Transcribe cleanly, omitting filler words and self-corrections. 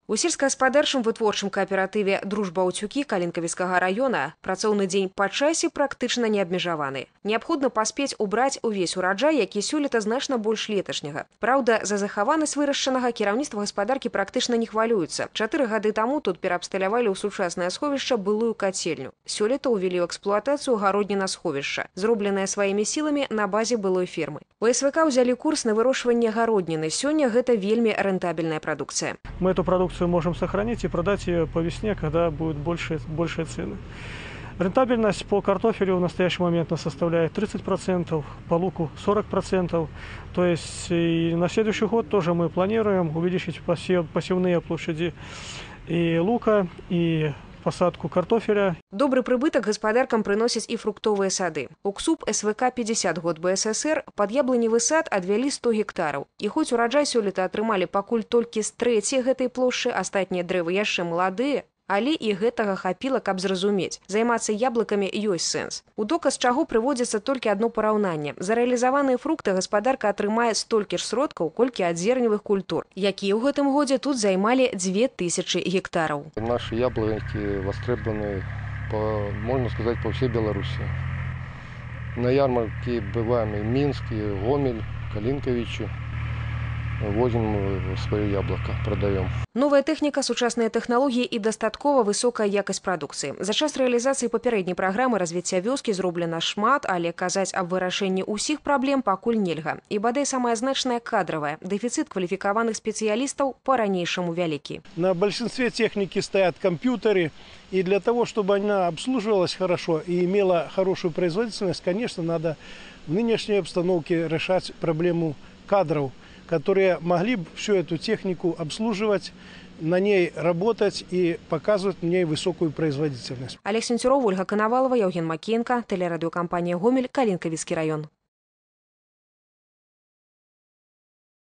У сельскагаспадарчым вытворчым кааператыве «Дружба Утюкі» Калинкавіцкага района працоўны дзень па часе практычна не абмежаваны. Неабходна паспець убраць увесь ураджай, які сёлета значна больш леташняга. Праўда, за захаванасць вырашчанага кіраўніцтва гаспадаркі практычна не хвалюецца. 4 гады таму тут пераабсталявалі ў сучаснае сховішча былую кацельню. Сёлета ўвялі ў эксплуатацыю гародніна сховішча, зробленае сваімі сіламі на базе былой фермы. У СВК ўзялі курс на вырошчванне гародніны. Сёння гэта вельмі рэнтабельная прадукцыя. Мы эту продукцию можем сохранить и продать ее по весне, когда будут большие цены. Рентабельность по картофелю в настоящий момент составляет 30%, по луку 40%. То есть и на следующий год тоже мы планируем увеличить посевные площади и лука, и посадку картофеля. Добрый прыбытак гаспадаркам прыносяць і фруктовыя сады. У КСУП СВК 50 год БССР пад яблыневы сад адвялі 100 гектараў. І хоць ураджай сёлета атрымалі пакуль толькі з трэцяй гэтай плошчы, астатнія дрэвы яшчэ маладыя, але і гэтага хапіла, каб зразумець. Займацца яблыкамі ёсць сэнс. У доказ чаго прыводзіцца толькі адно параўнанне. За рэалізаваныя фрукты гаспадарка атрымае столькі ж сродкаў, колькі ад зерневых культур, якія ў гэтым годзе тут займалі 2000 гектараў. Наши яблоки востребованы, можно сказать, по всей Беларуси. На ярмарке бываем и Минск, и Гомель, Калинковичи. Возим свое яблоко, продаем. Новая тэхніка, сучасныя тэхналогіі і дастаткова высокая якасць прадукцыі. За час рэалізацыі папярэдняй праграмы развіцця вёскі зроблена шмат, але казаць аб вырашэнні ўсіх праблем пакуль нельга. І бадай самая значная кадровая. Дэфіцыт кваліфікаваных спецыялістаў па-ранейшаму вялікі. На большинстве техники стоят компьютеры, и для того, чтобы она обслуживалась хорошо и имела хорошую производительность, конечно, надо в нынешней обстановке решать проблему кадров, которые могли бы всю эту технику обслуживать, на ней работать и показывать в ней высокую производительность. Олег Сенцюров, Ольга Коновалова, Евген Макеенко, телерадиокомпания «Гомель», Калинковицкий район.